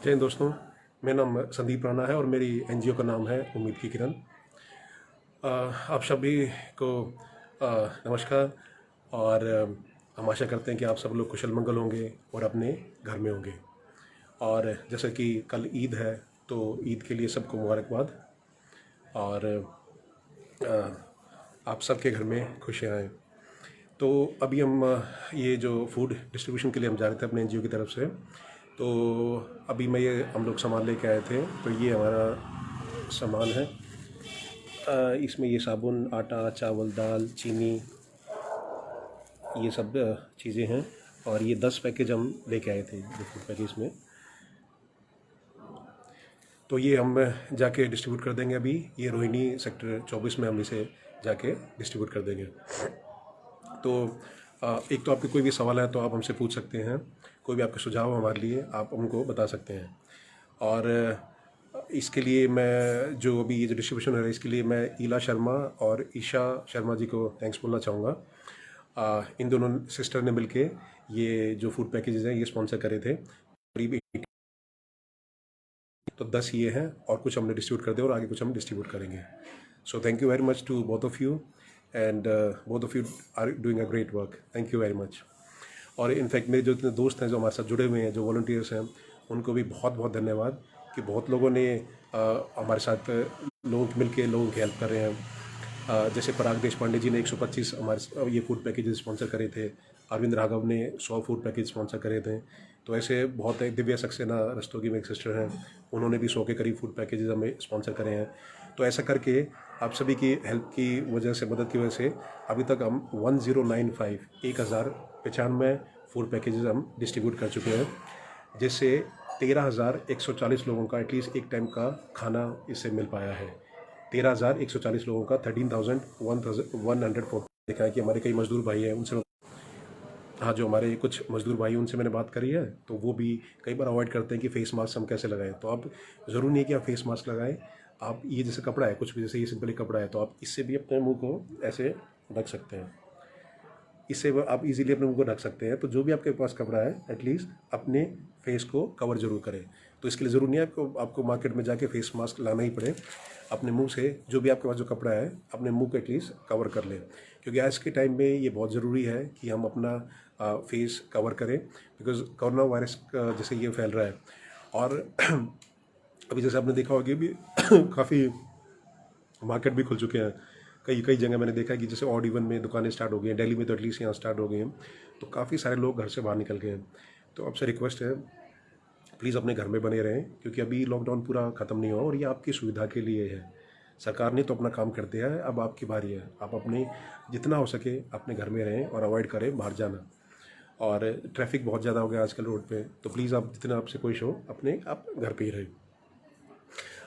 जय हिंद दोस्तों। मेरा नाम संदीप राणा है और मेरी एनजीओ का नाम है उम्मीद की किरण। आप सभी को नमस्कार। और हम आशा करते हैं कि आप सब लोग कुशल मंगल होंगे और अपने घर में होंगे। और जैसे कि कल ईद है, तो ईद के लिए सबको मुबारकबाद। और आप सबके घर में खुशियाँ आएँ। तो अभी हम ये जो फूड डिस्ट्रीब्यूशन के लिए हम जा रहे थे अपने एनजीओ की तरफ से, तो अभी मैं ये हम लोग सामान लेके आए थे। तो ये हमारा सामान है। इसमें ये साबुन, आटा, चावल, दाल, चीनी, ये सब चीज़ें हैं। और ये 10 पैकेज हम लेके आए थे, ये फूड पैकेज में। तो ये हम जाके डिस्ट्रीब्यूट कर देंगे। अभी ये रोहिणी सेक्टर 24 में हम इसे जाके डिस्ट्रीब्यूट कर देंगे। तो एक तो आपके कोई भी सवाल है तो आप हमसे पूछ सकते हैं। कोई भी आपके सुझाव हमारे लिए आप हमको बता सकते हैं। और इसके लिए मैं जो अभी ये जो डिस्ट्रीब्यूशन है इसके लिए मैं ईला शर्मा और ईशा शर्मा जी को थैंक्स बोलना चाहूँगा। इन दोनों सिस्टर ने मिलके ये जो फूड पैकेजेस हैं ये स्पॉन्सर करे थे। करीब तो 10 ये हैं और कुछ हमने डिस्ट्रीब्यूट कर दिया और आगे कुछ हम डिस्ट्रीब्यूट करेंगे। So thank you very much to both of you. And both of you are doing a great work. Thank you very much. और इनफैक्ट मेरे जो इतने दोस्त हैं जो हमारे साथ जुड़े हुए हैं, जो वॉलंटियर्स हैं, उनको भी बहुत बहुत धन्यवाद कि बहुत लोगों ने हमारे साथ लोगों मिल के लोगों की हेल्प कर रहे हैं। जैसे पराग देश पांडे जी ने 125 हमारे ये फूड पैकेजेस स्पॉन्सर करे थे। अरविंद राघव ने 100 फूड पैकेज स्पॉन्सर करे थे। तो ऐसे बहुत है। दिव्या सक्सेना रस्तोगी में एक सिस्टर हैं, उन्होंने भी 100 के करीब फूड पैकेजेस हमें स्पॉन्सर करे हैं। तो ऐसा करके आप सभी की हेल्प की वजह से, मदद की वजह से अभी तक हम 1095 फूड पैकेजेस हम डिस्ट्रीब्यूट कर चुके हैं, जिससे 13,140 लोगों का एटलीस्ट एक टाइम का खाना इससे मिल पाया है। 13,140 लोगों का 13,104 देखा है कि हमारे कई मजदूर भाई हैं उनसे, हाँ, जो हमारे कुछ मजदूर भाई उनसे मैंने बात करी है, तो वो भी कई बार अवॉइड करते हैं कि फेस मास्क हम कैसे लगाएं। तो आप ज़रूरी नहीं है कि आप फेस मास्क लगाएं। आप ये जैसे कपड़ा है, कुछ भी जैसे ये सिंपली कपड़ा है, तो आप इससे भी अपने मुंह को ऐसे ढक सकते हैं। इससे आप इजीली अपने मुंह को ढक सकते हैं। तो जो भी आपके पास कपड़ा है एटलीस्ट अपने फेस को कवर जरूर करें। तो इसके लिए ज़रूरी नहीं है आपको मार्केट में जाके फेस मास्क लाना ही पड़े। अपने मुंह से जो भी आपके पास जो कपड़ा है अपने मुंह को एटलीस्ट कवर कर लें, क्योंकि आज के टाइम में ये बहुत ज़रूरी है कि हम अपना फेस कवर करें, बिकॉज कोरोना वायरस जैसे ये फैल रहा है। और अभी जैसे आपने देखा होगा भी काफ़ी मार्केट भी खुल चुके हैं। कई कई जगह मैंने देखा है कि जैसे ऑड इवन में दुकानें स्टार्ट हो गई हैं, दिल्ली में तो एटलीस्ट यहाँ स्टार्ट हो गई हैं। तो काफ़ी सारे लोग घर से बाहर निकल गए हैं। तो आपसे रिक्वेस्ट है, प्लीज़ अपने घर में बने रहें, क्योंकि अभी लॉकडाउन पूरा ख़त्म नहीं हुआ और ये आपकी सुविधा के लिए है। सरकार ने तो अपना काम कर दिया है, अब आपकी बारी है। आप अपने जितना हो सके अपने घर में रहें और अवॉइड करें बाहर जाना। और ट्रैफिक बहुत ज़्यादा हो गया आजकल रोड पे, तो प्लीज़ आप जितना आपसे कोशिश हो अपने आप घर पे ही रहें।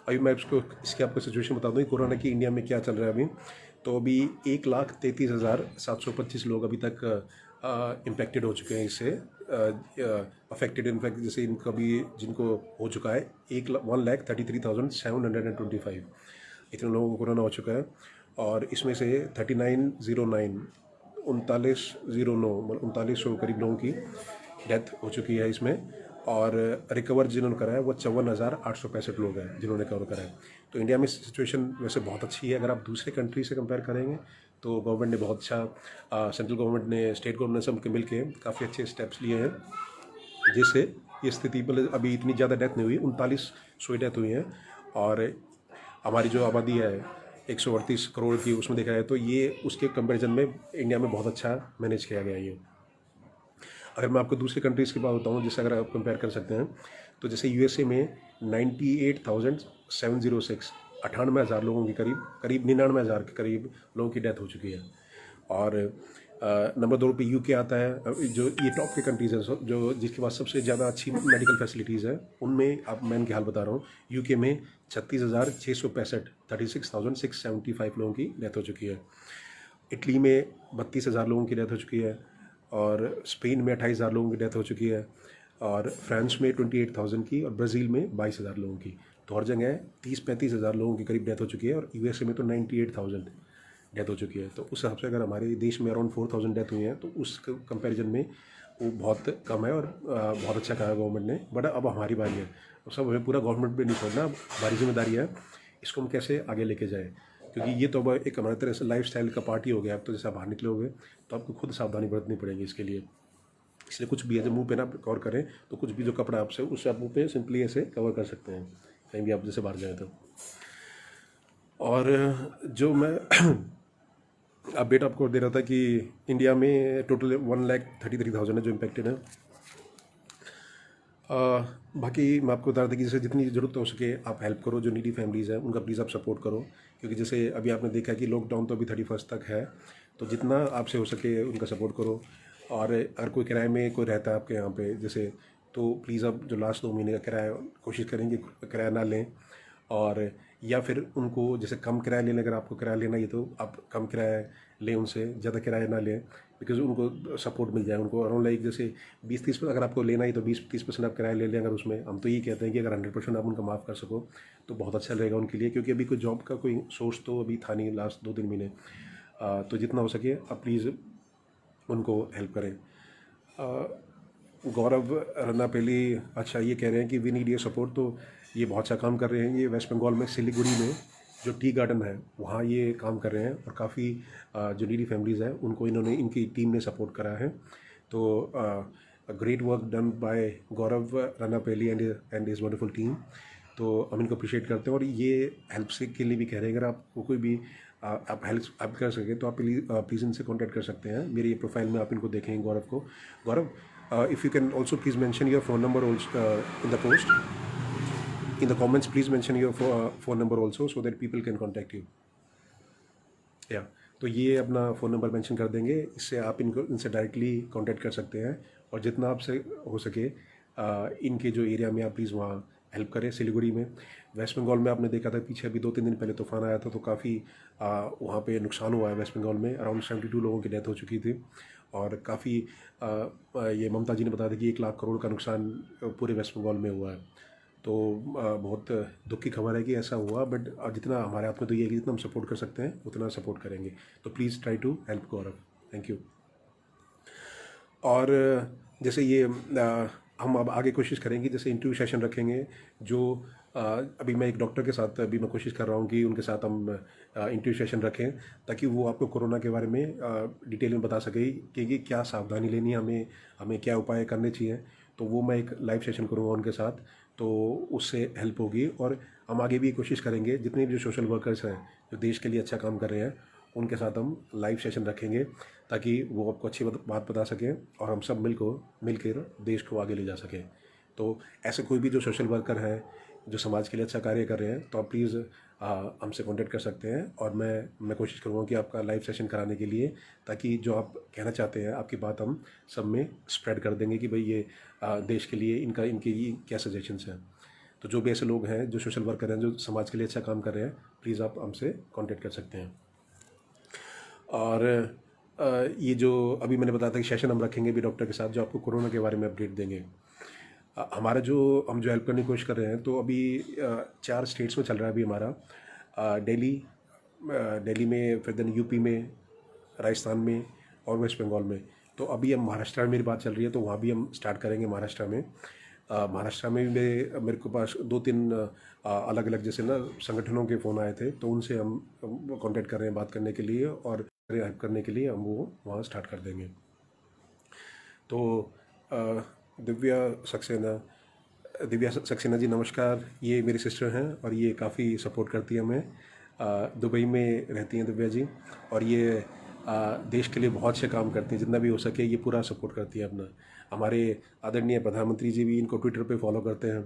अभी मैं इसकी आपको सिचुएशन बता दूँ कोरोना की इंडिया में क्या चल रहा है अभी। तो अभी 1,33,725 लोग अभी तक इम्पेक्टेड हो चुके हैं इससे, अफेक्टेड। इनफैक्ट जैसे इनका भी जिनको हो चुका है 1,33,725 इतने लोगों को कोरोना हो चुका है। और इसमें से 3909 3909 करीब लोगों की डेथ हो चुकी है इसमें। और रिकवर जिन्होंने करा है वो 54,865 लोग हैं जिन्होंने कवर करा है। तो इंडिया में सिचुएशन वैसे बहुत अच्छी है। अगर आप दूसरे कंट्री से कंपेयर करेंगे तो गवर्नमेंट ने बहुत अच्छा, सेंट्रल गवर्नमेंट ने, स्टेट गवर्नमेंट सब के मिल के काफ़ी अच्छे स्टेप्स लिए हैं, जिससे ये स्थिति मतलब अभी इतनी ज़्यादा डेथ नहीं हुई, 39 डेथ हुई हैं। और हमारी जो आबादी है 138 करोड़ की, उसमें देखा जाए तो ये उसके कंपेरिजन में इंडिया में बहुत अच्छा मैनेज किया गया है ये। अगर मैं आपको दूसरी कंट्रीज़ की बात बताऊँ जिससे अगर आप कंपेयर कर सकते हैं, तो जैसे यूएसए में 98,706 98,000 लोगों की करीब 99,000 के करीब लोगों की डेथ हो चुकी है। और नंबर 2 पे यूके आता है। जो ये टॉप के कंट्रीज़ हैं जो जिसके पास सबसे ज़्यादा अच्छी मेडिकल फैसिलिटीज़ है, उनमें आप मैं इनके हाल बता रहा हूँ। यूके में 36,665 36,675 लोगों की डेथ हो चुकी है। इटली में 32,000 लोगों की डेथ हो चुकी है। और स्पेन में 28,000 लोगों की डेथ हो चुकी है। और फ्रांस में 28,000 की, और ब्राज़ील में 22,000 लोगों की। तो हर जगह 30-35,000 लोगों की करीब डेथ हो चुकी है। और यूएसए में तो 98,000 डेथ हो चुकी है। तो उस हिसाब से अगर हमारे देश में अराउंड 4,000 डेथ हुई हैं, तो उस कंपैरिजन में वो बहुत कम है और बहुत अच्छा कहा गवर्नमेंट ने। बट अब हमारी बारी है, अब सब हमें पूरा गवर्नमेंट पे नहीं छोड़ना, हमारी जिम्मेदारी है इसको हम कैसे आगे लेके जाएँ, क्योंकि ये तो अब एक हमारे तरह से लाइफस्टाइल का पार्ट ही हो गया। अब तो जैसे आप बाहर निकलोगे तो आपको खुद सावधानी बरतनी पड़ेगी इसके लिए। इसलिए कुछ भी है जो मुंह पे ना कवर करें, तो कुछ भी जो कपड़ा आपसे उससे आप मुंह पे सिंपली ऐसे कवर कर सकते हैं कहीं भी आप जैसे बाहर जाए तो। और जो मैं अपडेट आपको दे रहा था कि इंडिया में टोटल 1,33,000 है जो इम्पेक्टेड है। बाकी मैं आपको बता रहा था कि जैसे जितनी ज़रूरत हो सके आप हेल्प करो, जो नीडी फैमिलीज़ हैं उनका प्लीज़ आप सपोर्ट करो, क्योंकि जैसे अभी आपने देखा कि लॉकडाउन तो अभी 31 तक है, तो जितना आपसे हो सके उनका सपोर्ट करो। और अगर कोई किराए में कोई रहता है आपके यहाँ पे जैसे, तो प्लीज़ आप जो लास्ट 2 महीने का किराया कोशिश करेंगे किराया ना लें, और या फिर उनको जैसे कम किराया लें, अगर आपको किराया लेना ही तो आप कम किराया लें, उनसे ज़्यादा किराया ना लें, बिकॉज उनको सपोर्ट मिल जाए उनको अराउंड लाइक जैसे 20-30% अगर आपको लेना ही तो 20-30% आप किराया ले लें। अगर उसमें हम तो ये कहते हैं कि अगर 100% आप उनका माफ़ कर सको तो बहुत अच्छा रहेगा उनके लिए, क्योंकि अभी कोई जॉब का कोई सोर्स तो अभी था नहीं लास्ट 2-3 महीने। तो जितना हो सके आप प्लीज़ उनको हेल्प करें। गौरव रन्नापेली अच्छा ये कह रहे हैं कि वी नीड योर सपोर्ट, तो ये बहुत अच्छा काम कर रहे हैं। ये वेस्ट बंगाल में सिलीगुड़ी में जो टी गार्डन है वहाँ ये काम कर रहे हैं, और काफ़ी जो नीडी फैमिलीज़ हैं उनको इन्होंने इनकी टीम ने सपोर्ट करा है। तो great work done by Gaurav Rannapeli and his wonderful team. तो हम इनको अप्रिशिएट करते हैं, और ये हेल्प से के लिए भी कह रहे हैं अगर आपको कोई भी आप हेल्प कर सकें तो आप प्लीज़ इनसे कॉन्टैक्ट कर सकते हैं। मेरी प्रोफाइल में आप इनको देखेंगे गौरव को। Gaurav, if you can also please mention your phone number in the post, in the comments please mention your phone number also so that people can contact you. Yeah, तो ये अपना फ़ोन नंबर मेंशन कर देंगे, इससे आप इनसे directly contact कर सकते हैं। और जितना आपसे हो सके इनके जो एरिया में आप प्लीज़ वहाँ हेल्प करें। सिलीगुड़ी में वेस्ट बंगाल में आपने देखा था पीछे अभी 2-3 दिन पहले तूफान आया था, तो काफ़ी वहाँ पे नुकसान हुआ है। वेस्ट बंगाल में अराउंड 72 लोगों की डेथ हो चुकी थी, और काफ़ी ये ममता जी ने बताया था कि 1 लाख करोड़ का नुकसान पूरे वेस्ट बंगाल में हुआ है। तो बहुत दुख की खबर है कि ऐसा हुआ, बट जितना हमारे हाथ में तो ये है कि जितना हम सपोर्ट कर सकते हैं उतना सपोर्ट करेंगे। तो please try to help Gaurav, thank you. और जैसे ये हम अब आगे कोशिश करेंगे, जैसे इंटरव्यू सेशन रखेंगे जो अभी मैं एक डॉक्टर के साथ अभी मैं कोशिश कर रहा हूँ कि उनके साथ हम इंटरव्यू सेशन रखें, ताकि वो आपको कोरोना के बारे में डिटेल में बता सके कि क्या सावधानी लेनी है, हमें क्या उपाय करने चाहिए। तो वो मैं एक लाइव सेशन करूँगा उनके साथ, तो उससे हेल्प होगी। और हम आगे भी कोशिश करेंगे जितने भी जो सोशल वर्कर्स हैं जो देश के लिए अच्छा काम कर रहे हैं उनके साथ हम लाइव सेशन रखेंगे, ताकि वो आपको अच्छी बात बता सकें और हम सब मिलकर देश को आगे ले जा सकें। तो ऐसे कोई भी जो सोशल वर्कर हैं जो समाज के लिए अच्छा कार्य कर रहे हैं, तो आप प्लीज़ हमसे कांटेक्ट कर सकते हैं, और मैं कोशिश करूँगा कि आपका लाइव सेशन कराने के लिए, ताकि जो आप कहना चाहते हैं आपकी बात हम सब में स्प्रेड कर देंगे कि भाई ये देश के लिए इनके ये क्या सजेशंस हैं। तो जो भी ऐसे लोग हैं जो सोशल वर्कर हैं जो समाज के लिए अच्छा काम कर रहे हैं, प्लीज़ आप हमसे कांटेक्ट कर सकते हैं। और ये जो अभी मैंने बताया था कि सेशन हम रखेंगे भी डॉक्टर के साथ जो आपको कोरोना के बारे में अपडेट देंगे। हमारा हम जो हेल्प करने की कोशिश कर रहे हैं, तो अभी 4 स्टेट्स में चल रहा है अभी हमारा। दिल्ली में, फिर देन यूपी में, राजस्थान में और वेस्ट बंगाल में। तो अभी हम महाराष्ट्र में मेरी बात चल रही है, तो वहाँ भी हम स्टार्ट करेंगे महाराष्ट्र में। महाराष्ट्र में मेरे को पास 2-3 अलग अलग जैसे ना संगठनों के फ़ोन आए थे, तो उनसे हम कांटेक्ट कर रहे हैं बात करने के लिए, और हेल्प करने के लिए हम वो वहाँ स्टार्ट कर देंगे। तो दिव्या सक्सेना जी नमस्कार, ये मेरी सिस्टर हैं और ये काफ़ी सपोर्ट करती है हमें। दुबई में रहती हैं दिव्या जी, और ये देश के लिए बहुत से काम करती हैं, जितना भी हो सके ये पूरा सपोर्ट करती है अपना। हमारे आदरणीय प्रधानमंत्री जी भी इनको ट्विटर पे फॉलो करते हैं।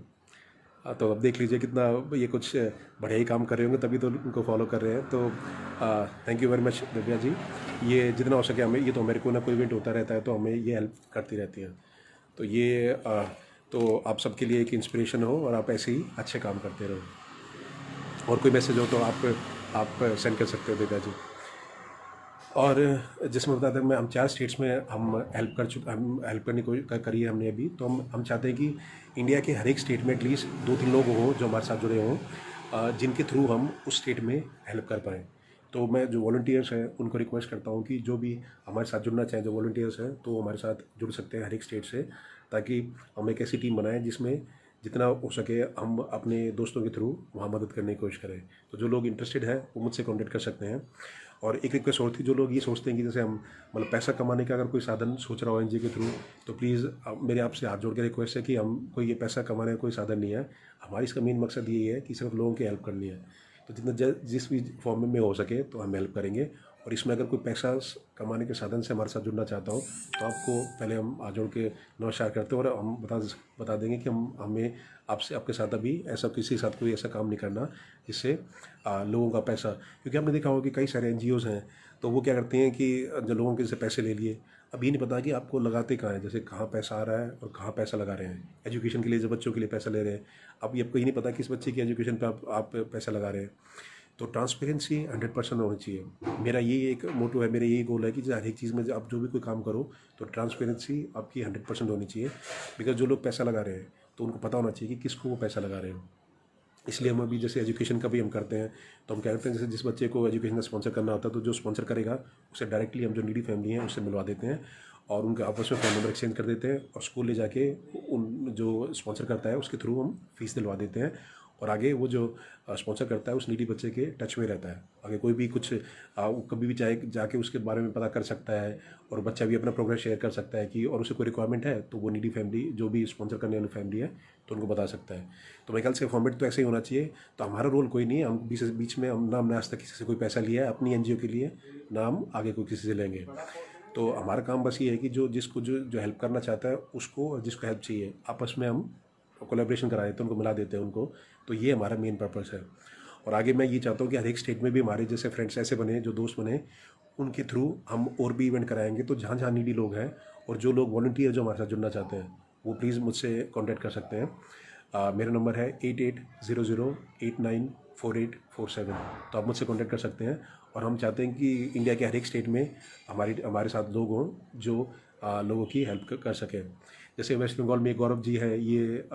तो अब देख लीजिए कितना ये कुछ बढ़िया ही काम कर रहे होंगे, तभी तो उनको फॉलो कर रहे हैं। तो thank you very much Divya ji. ये जितना हो सके हमें, ये तो मेरे को ना कोई इवेंट होता रहता है तो हमें ये हेल्प करती रहती हैं। तो ये तो आप सबके लिए एक इंस्पिरेशन हो, और आप ऐसे ही अच्छे काम करते रहो। और कोई मैसेज हो तो आप सेंड कर सकते हो दिव्या जी। और जिसमें बताते हैं हम 4 स्टेट्स में हम हेल्प करने को करी है हमने अभी। तो हम चाहते हैं कि इंडिया के हर एक स्टेट में एटलीस्ट 2-3 लोग हों जो हमारे साथ जुड़े हों, जिनके थ्रू हम उस स्टेट में हेल्प कर पाएँ। तो मैं जो वॉलंटियर्स हैं उनको रिक्वेस्ट करता हूँ कि जो भी हमारे साथ जुड़ना चाहें, जो वॉलंटियर्स हैं, तो हमारे साथ जुड़ सकते हैं हर एक स्टेट से, ताकि हम एक ऐसी टीम बनाएं जिसमें जितना हो सके हम अपने दोस्तों के थ्रू वहाँ मदद करने की कोशिश करें। तो जो लोग इंटरेस्टेड हैं वो मुझसे कॉन्टेक्ट कर सकते हैं। और एक रिक्वेस्ट और थी, जो लोग ये सोचते हैं कि जैसे हम मतलब पैसा कमाने का अगर कोई साधन सोच रहा हो एनजीओ के थ्रू, तो प्लीज़ मेरे आपसे हाथ जोड़ के रिक्वेस्ट है कि हम कोई ये पैसा कमाने का कोई साधन नहीं है। हमारी इसका मेन मकसद यही है कि सिर्फ लोगों की हेल्प करनी है। तो जितना जिस भी फॉर्म में हो सके तो हम हेल्प करेंगे। और इसमें अगर कोई पैसा कमाने के साधन से हमारे साथ जुड़ना चाहता हो तो आपको पहले हम हाथ जोड़ के नमस्कार करते हैं, और हम बता देंगे कि हमें आपसे आपके साथ अभी ऐसा किसी के साथ कोई ऐसा काम नहीं करना जिससे लोगों का पैसा, क्योंकि आपने देखा होगा कि कई सारे एनजीओज़ हैं तो वो क्या करते हैं कि जो लोगों के से पैसे ले लिए, अब ये नहीं पता कि आपको लगाते कहाँ हैं, जैसे कहाँ पैसा आ रहा है और कहाँ पैसा लगा रहे हैं। एजुकेशन के लिए जो बच्चों के लिए पैसा ले रहे हैं, अब ये आपको ये नहीं पता कि इस बच्चे की एजुकेशन पे आप पैसा लगा रहे हैं। तो ट्रांसपेरेंसी 100% होनी चाहिए। मेरा यही एक मोटो है, मेरा यही गोल है कि हर एक चीज़ में आप जो भी कोई काम करो तो ट्रांसपेरेंसी आपकी 100% होनी चाहिए। बिकॉज जो लोग पैसा लगा रहे हैं तो उनको पता होना चाहिए कि किसको वो पैसा लगा रहे हो। इसलिए हम अभी जैसे एजुकेशन का भी हम करते हैं, तो हम क्या करते हैं, जैसे जिस बच्चे को एजुकेशन का स्पॉन्सर करना होता है तो जो स्पॉन्सर करेगा उसे डायरेक्टली हम जो नीडी फैमिली हैं उससे मिलवा देते हैं, और उनके आपस में फ़ोन नंबर एक्सचेंज कर देते हैं, और स्कूल ले जाके उन जो स्पॉन्सर करता है उसके थ्रू हम फीस दिलवा देते हैं। और आगे वो जो स्पॉन्सर करता है उस नीडी बच्चे के टच में रहता है। आगे कोई भी कुछ वो कभी भी चाहे जाके उसके बारे में पता कर सकता है, और बच्चा भी अपना प्रोग्रेस शेयर कर सकता है कि, और उसे कोई रिक्वायरमेंट है तो वो नीडी फैमिली जो भी स्पॉन्सर करने वाली फैमिली है तो उनको बता सकता है। तो मेरे ख्याल से फॉर्मेट तो ऐसे ही होना चाहिए। तो हमारा रोल कोई नहीं है, हम बीच में हम ना हमने आज तक किसी से कोई पैसा लिया है अपनी एनजीओ के लिए, ना हम आगे कोई किसी से लेंगे। तो हमारा काम बस ये है कि जिसको जो हेल्प करना चाहता है उसको, और जिसको हेल्प चाहिए आपस में हम कोलैबोरेशन करा देते हैं, उनको मिला देते हैं उनको। तो ये हमारा मेन पर्पस है। और आगे मैं ये चाहता हूँ कि हर एक स्टेट में भी हमारे जैसे फ्रेंड्स ऐसे बने, जो दोस्त बने, उनके थ्रू हम और भी इवेंट कराएंगे। तो जहाँ जहाँ नीडी लोग हैं और जो लोग वॉलंटियर जो हमारे साथ जुड़ना चाहते हैं वो प्लीज़ मुझसे कॉन्टैक्ट कर सकते हैं। मेरा नंबर है 8800894847। तो आप मुझसे कॉन्टैक्ट कर सकते हैं। और हम चाहते हैं कि इंडिया के हर एक स्टेट में हमारे साथ लोग हों जो लोगों की हेल्प कर सकें। जैसे वेस्ट बंगाल में गौरव जी है, ये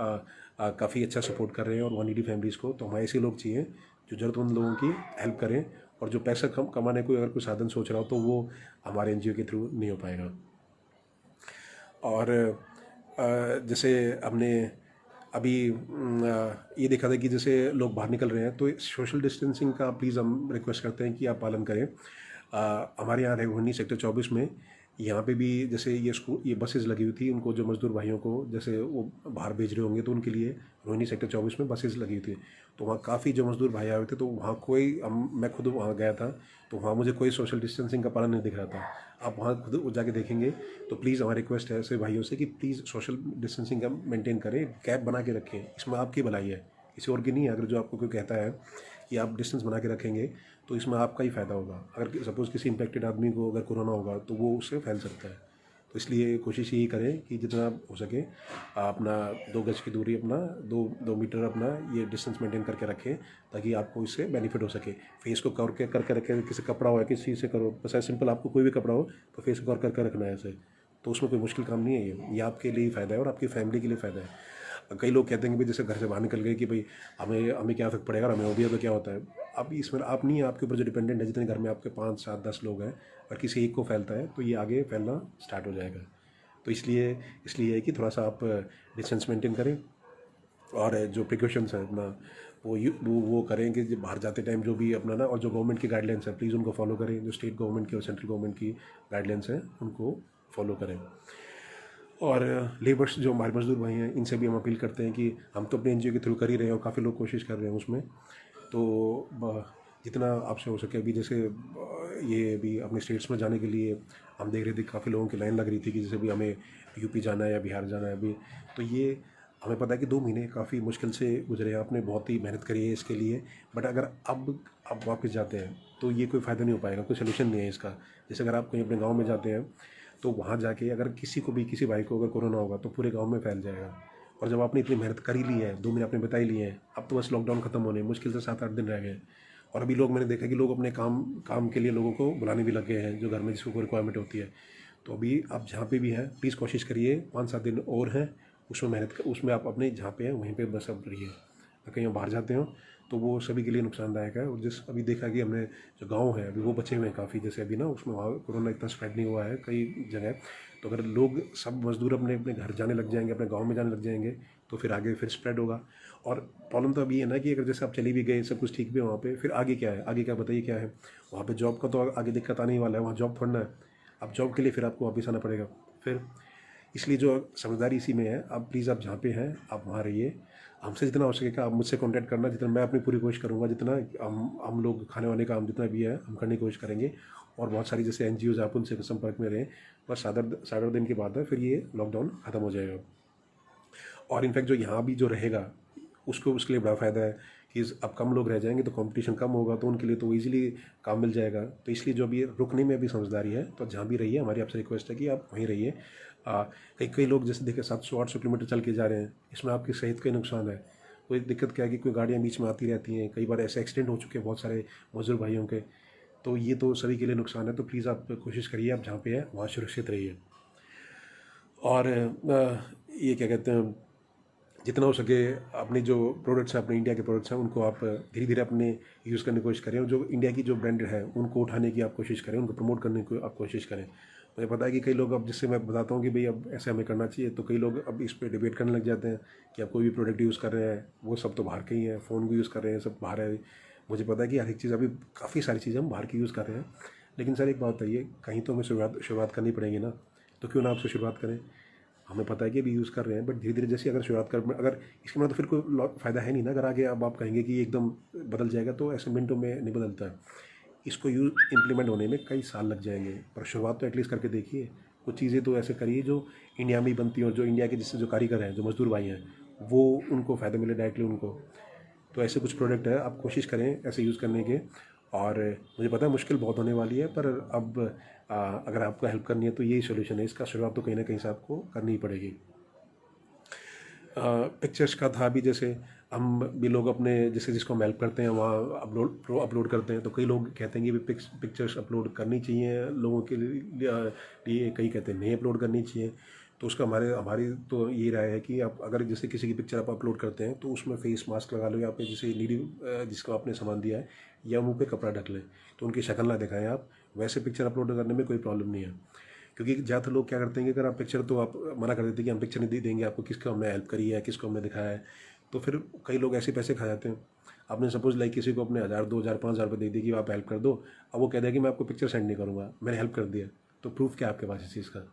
काफ़ी अच्छा सपोर्ट कर रहे हैं और वन नीडी फैमिलीज़ को। तो हमें ऐसे लोग चाहिए जो ज़रूरतमंद लोगों की हेल्प करें, और जो पैसा कमाने को अगर कोई साधन सोच रहा हो तो वो हमारे एनजीओ के थ्रू नहीं हो पाएगा। और जैसे हमने अभी ये देखा था कि जैसे लोग बाहर निकल रहे हैं तो सोशल डिस्टेंसिंग का प्लीज़ हम रिक्वेस्ट करते हैं कि आप पालन करें। हमारे यहाँ रोहिणी सेक्टर 24 में यहाँ पे भी जैसे ये बसेस लगी हुई थी, उनको जो मज़दूर भाइयों को जैसे वो बाहर भेज रहे होंगे तो उनके लिए रोहिणी सेक्टर 24 में बसेस लगी हुई थी। तो वहाँ काफ़ी जो मज़दूर भाई आए हुए थे, तो वहाँ मैं खुद वहाँ गया था तो वहाँ मुझे कोई सोशल डिस्टेंसिंग का पालन नहीं दिख रहा था। आप वहाँ खुद जाके देखेंगे तो प्लीज़ हमारी रिक्वेस्ट है ऐसे भाइयों से कि प्लीज़ सोशल डिस्टेंसिंग का मेंटेन करें, कैब बना के रखें। इसमें आपकी भलाई है, किसी और की नहीं है। अगर जो आपको कोई कहता है कि आप डिस्टेंस बना के रखेंगे तो इसमें आपका ही फ़ायदा होगा। अगर सपोज़ किसी इम्पेक्टेड आदमी को अगर कोरोना होगा तो वो उससे फैल सकता है। तो इसलिए कोशिश यही करें कि जितना हो सके अपना 2 गज की दूरी, अपना 2 मीटर अपना ये डिस्टेंस मेंटेन करके रखें, ताकि आपको इससे बेनिफिट हो सके। फेस को कवर करके रखें, किसी कपड़ा हो या किसी चीज़ से करो, बस ऐसे सिंपल आपको कोई भी कपड़ा हो तो फेस को कवर करके रखना है ऐसे। तो उसमें कोई मुश्किल काम नहीं है, ये आपके लिए ही फ़ायदा है और आपकी फैमिली के लिए फ़ायदा है। कई लोग कहते हैं कि भाई जैसे घर से बाहर निकल गए कि भाई हमें क्या फ़र्क पड़ेगा, हमें हो गया तो क्या होता है। अब इसमें आप नहीं है, आपके ऊपर जो डिपेंडेंट है, जितने घर में आपके 5 7 10 लोग हैं, अगर किसी एक को फैलता है तो ये आगे फैलना स्टार्ट हो जाएगा। तो इसलिए है कि थोड़ा सा आप डिस्टेंस मेंटेन करें, और जो प्रिकॉशंस हैं अपना वो करें कि बाहर जाते टाइम जो भी अपना ना, और जो गवर्नमेंट की गाइडलाइंस है प्लीज़ उनको फॉलो करें। जो स्टेट गवर्नमेंट की और सेंट्रल गवर्नमेंट की गाइडलाइंस हैं उनको फॉलो करें। और लेबर्स जो हमारे मजदूर भाई हैं, इनसे भी हम अपील करते हैं कि हम तो अपने एनजीओ के थ्रू कर ही रहे हैं और काफ़ी लोग कोशिश कर रहे हैं उसमें। तो जितना आपसे हो सके, अभी जैसे ये भी अपने स्टेट्स में जाने के लिए हम देख रहे थे काफ़ी लोगों की लाइन लग रही थी कि जैसे भी हमें यूपी जाना है या बिहार जाना है अभी। तो ये हमें पता है कि 2 महीने काफ़ी मुश्किल से गुजरे हैं, आपने बहुत ही मेहनत करी है इसके लिए। बट अगर अब वापस जाते हैं तो ये कोई फ़ायदा नहीं हो पाएगा, कोई सोल्यूशन नहीं है इसका। जैसे अगर आप कहीं अपने गाँव में जाते हैं तो वहाँ जाके अगर किसी भाई को अगर कोरोना होगा तो पूरे गांव में फैल जाएगा। और जब आपने इतनी मेहनत करी ली है, 2 महीने आपने बिता ही लिए हैं, अब तो बस लॉकडाउन खत्म होने मुश्किल से 7 8 दिन रह गए। और अभी मैंने देखा कि लोग अपने काम के लिए लोगों को बुलाने भी लग गए हैं, जो घर में जिसको कोई रिक्वायरमेंट होती है। तो अभी आप जहाँ पे भी हैं प्लीज़ कोशिश करिए, 5 7 दिन और हैं उसमें आप अपने जहाँ पे हैं वहीं पे बस अब रहिए। कहीं हम बाहर जाते हो तो वो सभी के लिए नुकसानदायक है। और जिस अभी देखा कि हमने जो गांव है अभी वो बचे हुए हैं काफ़ी, जैसे अभी ना उसमें वहाँ कोरोना इतना स्प्रेड नहीं हुआ है कई जगह। तो अगर लोग सब मज़दूर अपने अपने घर जाने लग जाएंगे, अपने गाँव में जाने लग जाएंगे, तो फिर आगे फिर स्प्रेड होगा। और प्रॉब्लम तो अभी है ना कि अगर जैसे आप चले भी गए, सब कुछ ठीक भी है वहाँ पे, फिर आगे क्या है, आगे क्या बताइए क्या है। वहाँ पे जॉब का तो आगे दिक्कत आने ही वाला है, वहाँ जॉब थोड़ना है। अब जॉब के लिए फिर आपको वापस आना पड़ेगा फिर। इसलिए जो समझदारी इसी में है, आप प्लीज़ आप जहाँ पे हैं आप वहाँ रहिए। हमसे जितना हो सकेगा आप मुझसे कांटेक्ट करना, जितना मैं अपनी पूरी कोशिश करूँगा, जितना हम लोग खाने वाने का हम जितना भी है हम करने की कोशिश करेंगे। और बहुत सारी जैसे NGOs आप उनसे संपर्क में रहें। बस 7-8 दिन के बाद है फिर ये लॉकडाउन ख़त्म हो जाएगा। और इनफैक्ट जो यहाँ भी जो रहेगा उसको उसके लिए बड़ा फ़ायदा है कि अब कम लोग रह जाएंगे तो कंपटीशन कम होगा, तो उनके लिए तो ईजिली काम मिल जाएगा। तो इसलिए जो अभी रुकने में भी समझदारी है, तो जहाँ भी रहिए हमारी आपसे रिक्वेस्ट है कि आप वहीं रहिए। कई कई लोग जैसे देखिए 700-800 किलोमीटर चल के जा रहे हैं, इसमें आपकी सेहत का ही नुकसान है। कोई दिक्कत क्या है कि कोई गाड़ियाँ बीच में आती रहती हैं, कई बार ऐसे एक्सीडेंट हो चुके हैं बहुत सारे मजदूर भाइयों के। तो ये तो सभी के लिए नुकसान है। तो प्लीज़ आप कोशिश करिए आप जहाँ पे हैं वहाँ सुरक्षित रहिए। और ये क्या कहते हैं, जितना हो सके अपने जो प्रोडक्ट्स हैं, अपने इंडिया के प्रोडक्ट्स हैं, उनको आप धीरे धीरे अपने यूज़ करने की कोशिश करें। और जो इंडिया की जो ब्रांडेड है उनको उठाने की आप कोशिश करें, उनको प्रमोट करने की आप कोशिश करें। मुझे पता है कि कई लोग, अब जिससे मैं बताता हूँ कि भाई अब ऐसे हमें करना चाहिए, तो कई लोग अब इस पर डिबेट करने लग जाते हैं कि आप कोई भी प्रोडक्ट यूज़ कर रहे हैं वो सब तो बाहर के ही हैं, फ़ोन भी यूज़ कर रहे हैं सब बाहर है। मुझे पता है कि हर एक चीज़ अभी काफ़ी सारी चीज़ें हम बाहर की यूज़ कर रहे हैं, लेकिन सर एक बात बताइए, कहीं तो हमें शुरुआत करनी पड़ेगी ना। तो क्यों ना आपसे शुरुआत करें। हमें पता है कि अभी यूज़ कर रहे हैं, बट धीरे धीरे जैसे अगर शुरुआत कर, अगर इसके मतलब तो फिर कोई फ़ायदा है नहीं ना। अगर आगे अब आप कहेंगे कि एकदम बदल जाएगा, तो ऐसे मिनटों में नहीं बदलता है। इसको इम्प्लीमेंट होने में कई साल लग जाएंगे, पर शुरुआत तो एटलीस्ट करके देखिए। कुछ चीज़ें तो ऐसे करिए जो इंडिया में ही बनती हैं, और जो इंडिया के जिससे जो कारीगर हैं, जो मजदूर भाई हैं, वो उनको फ़ायदा मिले डायरेक्टली उनको। तो ऐसे कुछ प्रोडक्ट है, आप कोशिश करें ऐसे यूज़ करने के। और मुझे पता है मुश्किल बहुत होने वाली है, पर अब अगर आपको हेल्प करनी है तो यही सोल्यूशन है। इसका शुरुआत तो कहीं ना कहीं से आपको करनी ही पड़ेगी। पिक्चर्स का था भी, जैसे हम भी लोग अपने जैसे जिसको हम हेल्प करते हैं वहाँ अपलोड करते हैं, तो कई लोग कहते हैं कि भी पिक्चर्स अपलोड करनी चाहिए लोगों के लिए, कई कहते हैं नहीं अपलोड करनी चाहिए। तो उसका हमारी तो ये राय है कि आप अगर जैसे किसी की पिक्चर आप अपलोड करते हैं तो उसमें फेस मास्क लगा लो, या पे जैसे नीडी जिसको आपने सामान दिया है, या मुँह पे कपड़ा ढक लें, तो उनकी शक्ल ना दिखाएं आप। वैसे पिक्चर अपलोड करने में कोई प्रॉब्लम नहीं है, क्योंकि ज़्यादातर लोग क्या करते हैं कि अगर आप पिक्चर, तो आप मना कर देते हैं कि हम पिक्चर नहीं देंगे आपको, किसको हमने हेल्प करी है, किसको हमने दिखाया है। तो फिर कई लोग ऐसे पैसे खा जाते हैं। आपने सपोज लाइक किसी को अपने 1000, 2000, 5000 रुपये दे दिए कि आप हेल्प कर दो, अब वो कह दिया कि मैं आपको पिक्चर सेंड नहीं करूँगा, मैंने हेल्प कर दिया। तो प्रूफ क्या है आपके पास इस चीज़ का।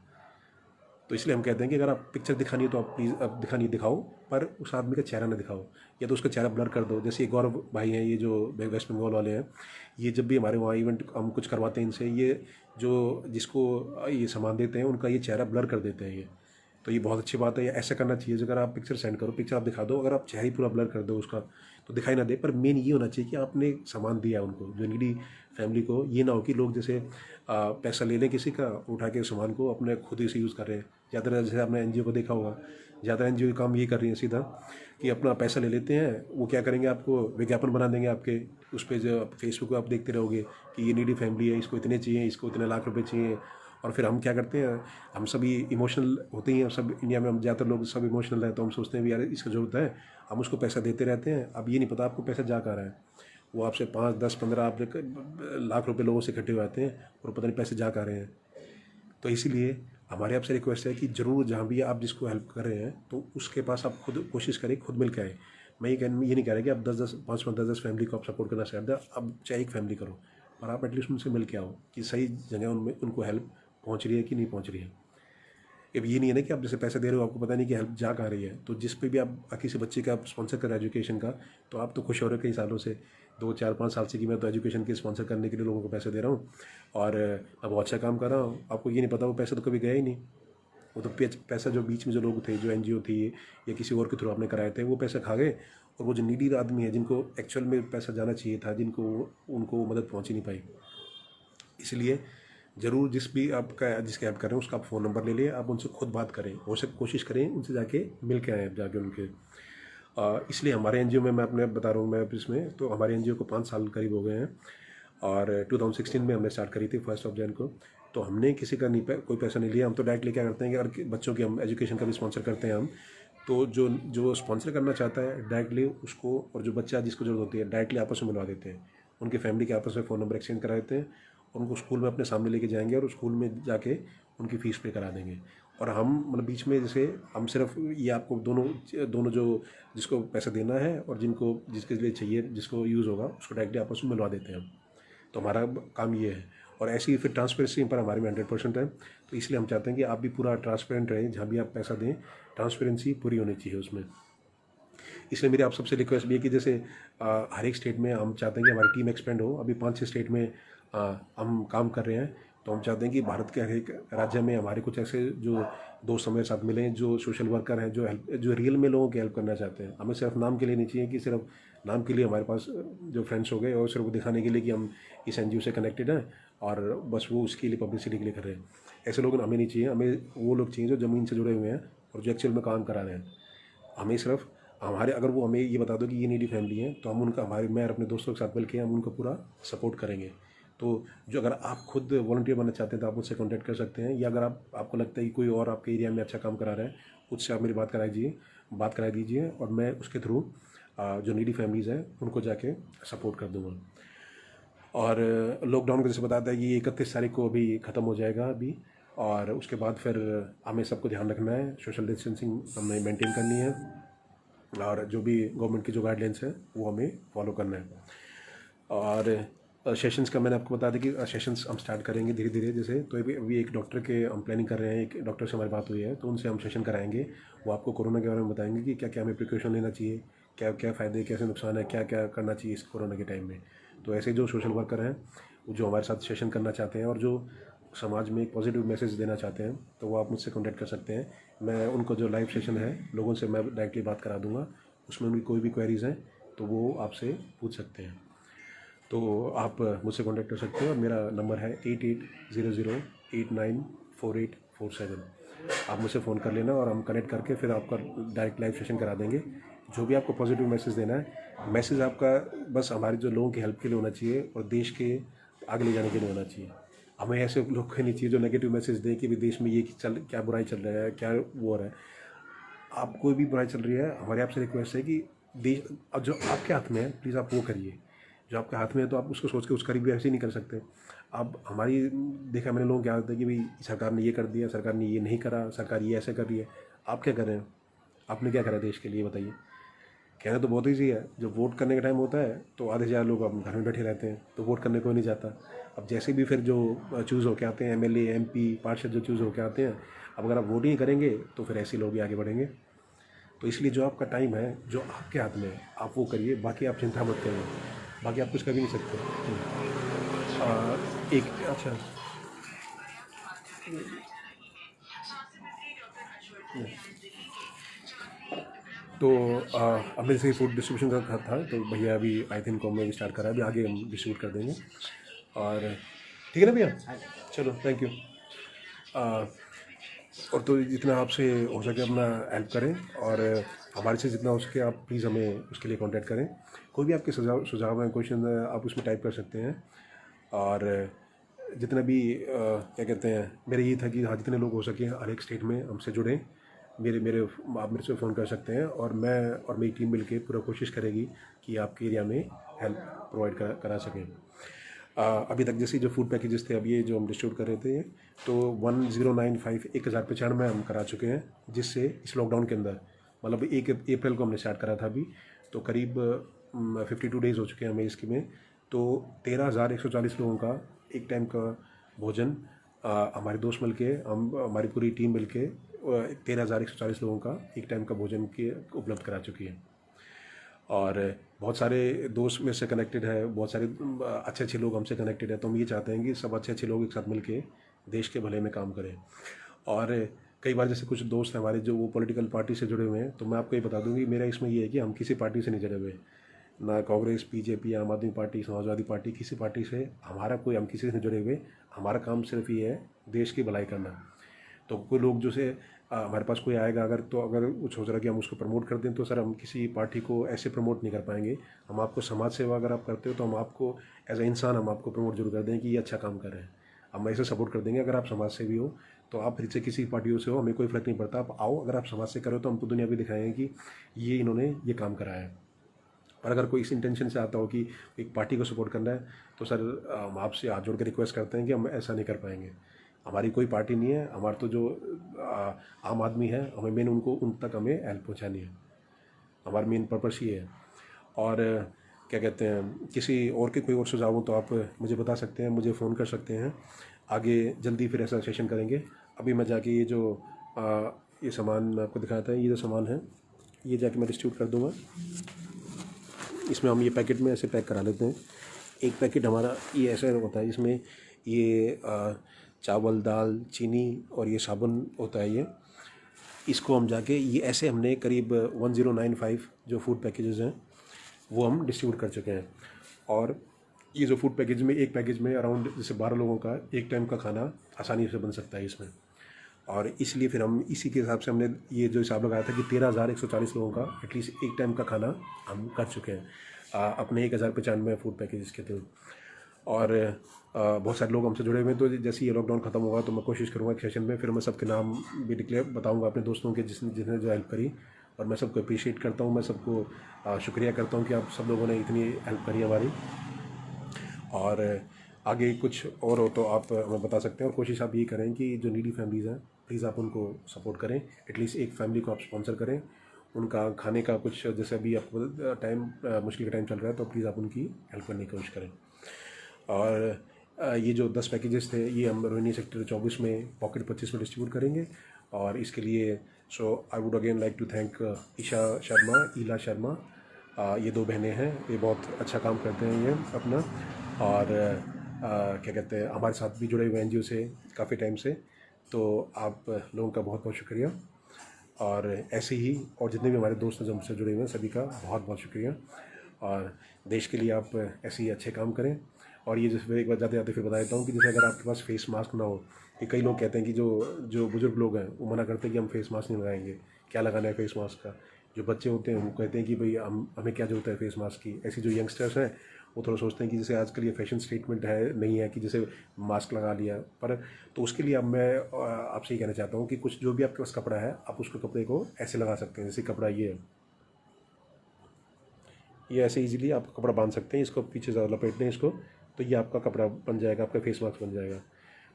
तो इसलिए हम कहते हैं कि अगर आप पिक्चर दिखानी है तो आप प्लीज़ अब दिखाओ, पर उस आदमी का चेहरा ना दिखाओ, या तो उसका चेहरा ब्लर कर दो। जैसे ये गौरव भाई हैं, ये जो वेस्ट बंगाल वाले हैं, ये जब भी हमारे वहाँ इवेंट हम कुछ करवाते हैं इनसे, ये जो जिसको ये सामान देते हैं उनका ये चेहरा ब्लर कर देते हैं ये। तो ये बहुत अच्छी बात है, ये ऐसा करना चाहिए। अगर आप पिक्चर सेंड करो, पिक्चर आप दिखा दो, अगर आप चेहरा ही पूरा ब्लर कर दो उसका, तो दिखाई ना दे। पर मेन ये होना चाहिए कि आपने सामान दिया उनको, जो नीडी फैमिली को। ये ना हो कि लोग जैसे पैसा ले लें किसी का, उठा के सामान को अपने खुद ही से यूज़ कर रहे हैं। ज़्यादातर जैसे आपने NGO को देखा होगा, ज़्यादा NGO काम ये कर रही है सीधा कि अपना पैसा ले लेते हैं। वो क्या करेंगे, आपको विज्ञापन बना देंगे आपके उस पर, जो फेसबुक पर आप देखते रहोगे कि ये नीडी फैमिली है, इसको इतने चाहिए, इसको इतने लाख रुपए चाहिए। और फिर हम क्या करते हैं, हम सभी इमोशनल होते हैं, सब इंडिया में हम ज़्यादातर लोग सब इमोशनल है, तो हम सोचते हैं भी यार इसको ज़रूरत है, हम उसको पैसा देते रहते हैं। अब ये नहीं पता आपको पैसा जा कहाँ रहा है। वो आपसे 5, 10, 15 आप लाख रुपए लोगों से इकट्ठे हो जाते हैं, और पता नहीं पैसे जा कहाँ रहे हैं। तो इसीलिए हमारे आपसे रिक्वेस्ट है कि ज़रूर जहाँ भी आप जिसको हेल्प कर रहे हैं, तो उसके पास आप खुद कोशिश करें, खुद मिल के आए। मैं ये नहीं कह रहा कि आप 10-10, 5-5, 10-10 फैमिली को आप सपोर्ट करना चाहते हैं, अब चाहे एक फैमिली करो, पर आप एटलीस्ट उनसे मिल के आओ कि सही जगह उनमें उनको हेल्प पहुँच रही है कि नहीं पहुँच रही है। अब ये नहीं है ना कि आप जैसे पैसे दे रहे हो, आपको पता नहीं कि हेल्प जा कहाँ रही है। तो जिस पे भी आप किसी बच्चे का स्पॉन्सर कर रहे हैं एजुकेशन का, तो आप तो खुश हो रहे हो कई सालों से, 2, 4, 5 साल से, कि मैं तो एजुकेशन के स्पॉन्सर करने के लिए लोगों को पैसे दे रहा हूँ, और अब बहुत अच्छा काम कर रहा हूँ। आपको ये नहीं पता वो पैसा तो कभी गया ही नहीं। वो तो पैसा जो बीच में जो लोग थे, जो NGO थी या किसी और के थ्रू आपने कराए थे, वो पैसा खा गए। और वो जो नीडी आदमी है, जिनको एक्चुअल में पैसा जाना चाहिए था, जिनको उनको मदद पहुँच ही नहीं पाई। इसलिए ज़रूर जिस भी आपका जिसके हेल्प करें उसका आप फ़ोन नंबर ले लिए, आप उनसे खुद बात करें, हो सके कोशिश करें उनसे जाके मिल के आएँ आप जाके उनके। इसलिए हमारे NGO में, मैं अपने बता रहा हूँ, मैं इसमें तो हमारे NGO को 5 साल करीब हो गए हैं, और 2016 में हमने स्टार्ट करी थी 1 जनवरी को। तो हमने किसी का कोई पैसा नहीं लिया। हम तो डायरेक्टली क्या करते हैं कि अगर बच्चों की हम एजुकेशन का भी स्पॉन्सर करते हैं हम, तो जो जो स्पॉन्सर करना चाहता है डायरेक्टली उसको, और जो बच्चा जिसको ज़रूरत होती है डायरेक्टली आपस में मिलवा देते हैं, उनके फैमिली के आपस में फ़ोन नंबर एक्सचेंज करा देते हैं, और उनको स्कूल में अपने सामने लेके जाएंगे और स्कूल में जाके उनकी फ़ीस पे करा देंगे। और हम मतलब बीच में जैसे हम सिर्फ ये आपको दोनों दोनों जो जिसको पैसा देना है और जिनको जिसके लिए चाहिए जिसको यूज़ होगा उसको डायरेक्टली आपस में मिलवा देते हैं हम। तो हमारा काम ये है, और ऐसी फिर ट्रांसपेरेंसी पर हमारे में 100% है। तो इसलिए हम चाहते हैं कि आप भी पूरा ट्रांसपेरेंट रहें, जहाँ भी आप पैसा दें ट्रांसपेरेंसी पूरी होनी चाहिए उसमें। इसलिए मेरी आप सबसे रिक्वेस्ट भी है कि जैसे हर एक स्टेट में हम चाहते हैं कि हमारी टीम एक्सपेंड हो। अभी 5-6 स्टेट में हम काम कर रहे हैं, तो हम चाहते हैं कि भारत के हर एक राज्य में हमारे कुछ ऐसे जो दोस्त हमारे साथ मिले हैं, जो सोशल वर्कर हैं, जो रियल में लोगों की हेल्प करना चाहते हैं। हमें सिर्फ नाम के लिए नहीं चाहिए कि सिर्फ नाम के लिए हमारे पास जो फ्रेंड्स हो गए और सिर्फ वो दिखाने के लिए कि हम इस एनजीओ से कनेक्टेड हैं और बस वो उसके लिए पब्लिसिटी के लिए कर रहे हैं। ऐसे लोग हमें नहीं चाहिए। हमें वो लोग चाहिए जो ज़मीन से जुड़े हुए हैं और जो एक्चुअल में काम करा रहे हैं। हमें सिर्फ हमारे अगर वो हमें ये बता दो कि ये नीडी फैमिली है, तो हम उनका मैं और अपने दोस्तों के साथ मिलकर हम उनको पूरा सपोर्ट करेंगे। तो जो अगर आप खुद वॉलंटियर बनना चाहते हैं तो आप मुझसे कांटेक्ट कर सकते हैं, या अगर आपको लगता है कि कोई और आपके एरिया में अच्छा काम करा रहा है उससे आप मेरी बात करा दीजिए, और मैं उसके थ्रू जो नीडी फैमिलीज़ हैं उनको जाके सपोर्ट कर दूँगा। और लॉकडाउन को जैसे बताता है कि 31 तारीख को अभी ख़त्म हो जाएगा अभी, और उसके बाद फिर हमें सबको ध्यान रखना है, सोशल डिस्टेंसिंग हमें मेंटेन करनी है, और जो भी गवर्नमेंट की जो गाइडलाइंस है वो हमें फॉलो करना है। और सेशंस का मैंने आपको बता दें कि सेशंस हम स्टार्ट करेंगे धीरे धीरे। जैसे तो अभी एक डॉक्टर के हम प्लानिंग कर रहे हैं, एक डॉक्टर से हमारी बात हुई है, तो उनसे हम सेशन कराएंगे। वो आपको कोरोना के बारे में बताएंगे कि क्या क्या हमें प्रिकॉशन लेना चाहिए, क्या क्या फ़ायदे कैसे नुकसान है, क्या क्या करना चाहिए इस कोरोना के टाइम में। तो ऐसे जो सोशल वर्कर हैं जो हमारे साथ सेशन करना चाहते हैं और जो समाज में एक पॉजिटिव मैसेज देना चाहते हैं, तो वो आप मुझसे कॉन्टैक्ट कर सकते हैं। मैं उनको जो लाइव सेशन है लोगों से मैं डायरेक्टली बात करा दूँगा। उसमें उनकी कोई भी क्वेरीज़ हैं तो वो आपसे पूछ सकते हैं। तो आप मुझसे कॉन्टैक्ट कर सकते हैं, और मेरा नंबर है 8800894847। आप मुझसे फ़ोन कर लेना और हम कनेक्ट करके फिर आपका डायरेक्ट लाइव सेशन करा देंगे। जो भी आपको पॉजिटिव मैसेज देना है, मैसेज आपका बस हमारे जो लोगों की हेल्प के लिए होना चाहिए और देश के आगे ले जाने के लिए होना चाहिए। हमें ऐसे लोग नहीं चाहिए जो नेगेटिव मैसेज दें कि भी देश में ये क्या बुराई चल रहा है, क्या वो हो रहा है। आप कोई भी बुराई चल रही है, हमारी आपसे रिक्वेस्ट है कि देश अब जो आपके हाथ में है प्लीज़ आप वो करिए जो आपके हाथ में है। तो आप उसको सोच के उस करीब भी ऐसे ही नहीं कर सकते। अब हमारी देखा मैंने लोगों की आदत है कि भाई सरकार ने ये कर दिया, सरकार ने ये नहीं करा, सरकार ये ऐसे कर रही है। आप क्या कर रहे हैं? आपने क्या करा देश के लिए बताइए? कहना तो बहुत ईजी है। जब वोट करने का टाइम होता है तो आधे से ज़्यादा लोग अब घर में बैठे रहते हैं, तो वोट करने कोई नहीं जाता। अब जैसे भी फिर जो चूज़ होके आते हैं एमएलए एमपी पार्षद जो चूज़ होके आते हैं, अब अगर आप वोट ही नहीं करेंगे तो फिर ऐसे लोग ही आगे बढ़ेंगे। तो इसलिए जो आपका टाइम है जो आपके हाथ में है आप वो करिए, बाकी आप चिंता मत करिए, बाकी आप कुछ कर भी नहीं सकते। एक अच्छा तो अब मेरे से फूड डिस्ट्रीब्यूशन का था, तो भैया अभी आई थिंक को मैं स्टार्ट करा, अभी आगे हम डिस्ट्रीब्यूट कर देंगे। और ठीक है ना भैया, चलो थैंक यू। और तो जितना आपसे हो सके अपना हेल्प करें, और हमारे से जितना हो सके आप प्लीज़ हमें उसके लिए कांटेक्ट करें। कोई भी आपके सुझाव हैं, क्वेश्चन आप उसमें टाइप कर सकते हैं। और जितना भी क्या कहते हैं, मेरा ये था कि हाँ जितने लोग हो सके हर एक स्टेट में हमसे जुड़ें। मेरे मेरे आप मेरे से फ़ोन कर सकते हैं, और मैं और मेरी टीम मिलके पूरा कोशिश करेगी कि आपके एरिया में हेल्प प्रोवाइड करा सकें। अभी तक जैसे जो फूड पैकेजेस थे, अब ये जो हम डिस्ट्रीब्यूट कर रहे थे, तो 1095 हम करा चुके हैं, जिससे इस लॉकडाउन के अंदर मतलब 1 अप्रैल को हमने स्टार्ट करा था अभी, तो करीब 52 डेज़ हो चुके हैं हमें इसके में। तो 13,140 लोगों का एक टाइम का भोजन हमारे दोस्त मिल के हमारी पूरी टीम मिल के 13,140 लोगों का एक टाइम का भोजन के उपलब्ध करा चुकी है। और बहुत सारे दोस्त मेरे से कनेक्टेड है, बहुत सारे अच्छे अच्छे लोग हमसे कनेक्टेड है। तो हम ये चाहते हैं कि सब अच्छे अच्छे लोग एक साथ मिल के देश के भले में काम करें। और कई बार जैसे कुछ दोस्त हैं हमारे जो वो पॉलिटिकल पार्टी से जुड़े हुए हैं, तो मैं आपको ये बता दूंगी मेरा इसमें ये है कि हम किसी पार्टी से नहीं जुड़े हुए, ना कांग्रेस बीजेपी आम आदमी पार्टी समाजवादी पार्टी, किसी पार्टी से हम किसी से नहीं जुड़े हुए। हमारा काम सिर्फ ये है देश की भलाई करना। तो कोई लोग जो से हमारे पास कोई आएगा अगर, तो अगर वो सोच रहा है कि हम उसको प्रमोट कर दें, तो सर हम किसी पार्टी को ऐसे प्रमोट नहीं कर पाएंगे। हम आपको समाज सेवा अगर आप करते हो तो हम आपको एज ए इंसान हम आपको प्रमोट जरूर कर दें कि ये अच्छा काम कर रहे हैं, हम ऐसे सपोर्ट कर देंगे। अगर आप समाज सेवी हो तो आप फिर से किसी पार्टियों से हो, हमें कोई फ़र्क नहीं पड़ता, आप आओ, अगर आप समाज से करो तो हम तो दुनिया भी दिखाएंगे कि ये इन्होंने ये काम करा है। पर अगर कोई इस इंटेंशन से आता हो कि एक पार्टी को सपोर्ट करना है, तो सर हम आपसे हाथ जोड़ के रिक्वेस्ट करते हैं कि हम ऐसा नहीं कर पाएंगे। हमारी कोई पार्टी नहीं है, हमारा तो जो आम आदमी है, हमें मेन उनको उन तक हमें हेल्प पहुँचानी है, हमारा मेन पर्पस ये है। और क्या कहते हैं, किसी और के कोई और सुझाव हो तो आप मुझे बता सकते हैं, मुझे फ़ोन कर सकते हैं। आगे जल्दी फिर ऐसा सेशन करेंगे। अभी मैं जाके ये जो ये सामान मैं आपको दिखाया था, ये जो सामान है ये जाके मैं डिस्ट्रीब्यूट कर दूँगा। इसमें हम ये पैकेट में ऐसे पैक करा लेते हैं। एक पैकेट हमारा ये ऐसा होता है, इसमें ये चावल, दाल, चीनी और ये साबुन होता है। ये इसको हम जाके ये ऐसे हमने करीब 1095 जो फूड पैकेजेस हैं वो हम डिस्ट्रीब्यूट कर चुके हैं। और ये जो फूड पैकेज में, एक पैकेज में अराउंड जैसे 12 लोगों का एक टाइम का खाना आसानी से बन सकता है इसमें। और इसलिए फिर हम इसी के हिसाब से हमने ये जो हिसाब लगाया था कि 13,140 लोगों का एटलीस्ट एक टाइम का खाना हम कर चुके हैं अपने 1095 फूड पैकेजेस के थ्रू। और बहुत सारे लोग हमसे जुड़े हुए हैं, तो जैसे ये लॉकडाउन ख़त्म होगा तो मैं कोशिश करूँगा एक सेशन में फिर मैं सबके नाम भी डिक्लेयर बताऊँगा अपने दोस्तों के जिसने जो हेल्प करी। और मैं सबको अप्रिशिएट करता हूँ, मैं सबको शुक्रिया करता हूँ कि आप सब लोगों ने इतनी हेल्प करी हमारी। और आगे कुछ और हो तो आप हमें बता सकते हैं। और कोशिश आप ये करें कि जो नीडी फैमिलीज़ हैं प्लीज़ आप उनको सपोर्ट करें, एटलीस्ट एक फैमिली को आप स्पॉन्सर करें, उनका खाने का कुछ, जैसे अभी आपको टाइम मुश्किल का टाइम चल रहा है तो प्लीज़ आप उनकी हेल्प करने की कोशिश करें। और ये जो 10 पैकेजेस थे ये हम रोहिणी सेक्टर 24 में पॉकेट 25 में डिस्ट्रीब्यूट करेंगे। और इसके लिए I would again like to thank Isha Sharma, Ila Sharma, ये 2 बहनें हैं, ये बहुत अच्छा काम करते हैं ये अपना। और क्या कहते हैं, हमारे साथ भी जुड़े हुए एनजीओ से काफ़ी टाइम से। तो आप लोगों का बहुत बहुत शुक्रिया। और ऐसे ही और जितने भी हमारे दोस्त हैं जो हमसे जुड़े हुए हैं सभी का बहुत बहुत शुक्रिया। और देश के लिए आप ऐसे ही अच्छे काम करें। और ये जैसे एक बार जाते जाते फिर बता देता हूँ कि जैसे अगर आपके पास फेस मास्क ना हो, कि कई लोग कहते हैं कि जो बुजुर्ग लोग हैं वो मना करते हैं कि हम फेस मास्क नहीं लगाएंगे, क्या लगाना है फेस मास्क का। जो बच्चे होते हैं वो कहते हैं कि भाई हमें क्या जरूरत है फेस मास्क की। ऐसी जो यंगस्टर्स हैं वो थोड़ा सोचते हैं कि जैसे आजकल ये फैशन स्टेटमेंट है, नहीं है कि जैसे मास्क लगा लिया। पर तो उसके लिए अब मैं आपसे ये कहना चाहता हूँ कि कुछ जो भी आपके पास कपड़ा है आप उसको कपड़े को ऐसे लगा सकते हैं। जैसे कपड़ा ये है, ये ऐसे इजीली आप कपड़ा बांध सकते हैं, इसको पीछे ज़्यादा लपेट दें इसको, तो ये आपका कपड़ा बन जाएगा, आपका फेस मास्क बन जाएगा।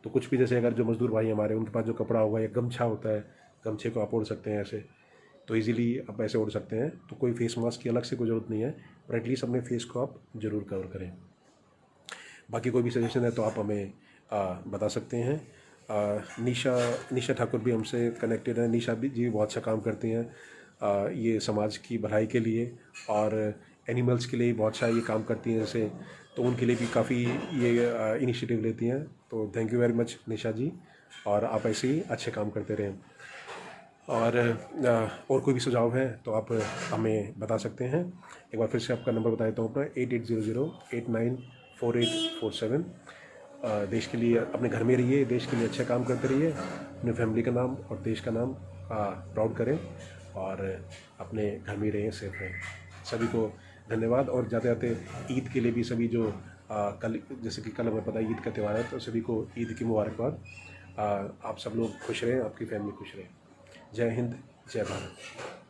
तो कुछ भी जैसे अगर जो मज़दूर भाई हमारे उनके पास जो कपड़ा होगा या गमछा होता है, गमछे को आप ओढ़ सकते हैं ऐसे, तो इजीली आप ऐसे ओढ़ सकते हैं। तो कोई फेस मास्क की अलग से कोई ज़रूरत नहीं है, पर एटलीस्ट अपने फेस को आप ज़रूर कवर करें। बाकी कोई भी सजेशन है तो आप हमें बता सकते हैं। निशा ठाकुर भी हमसे कनेक्टेड है। निशा भी जी बहुत अच्छा काम करती हैं ये समाज की भलाई के लिए और एनिमल्स के लिए बहुत अच्छा ये काम करती हैं जैसे, तो उनके लिए भी काफ़ी ये इनिशिएटिव लेती हैं। तो थैंक यू वेरी मच निशा जी, और आप ऐसे ही अच्छे काम करते रहें। और कोई भी सुझाव है तो आप हमें बता सकते हैं। एक बार फिर से आपका नंबर बता देता हूँ अपना 8800894847। देश के लिए अपने घर में रहिए, देश के लिए अच्छा काम करते रहिए, अपने फैमिली का नाम और देश का नाम प्राउड करें और अपने घर में रहें, सेफ रहें। सभी को धन्यवाद। और जाते जाते ईद के लिए भी सभी जो कल, जैसे कि कल हमें पता है ईद का त्यौहार है, तो सभी को ईद की मुबारकबाद। आप सब लोग खुश रहें, आपकी फैमिली खुश रहे। जय हिंद, जय भारत।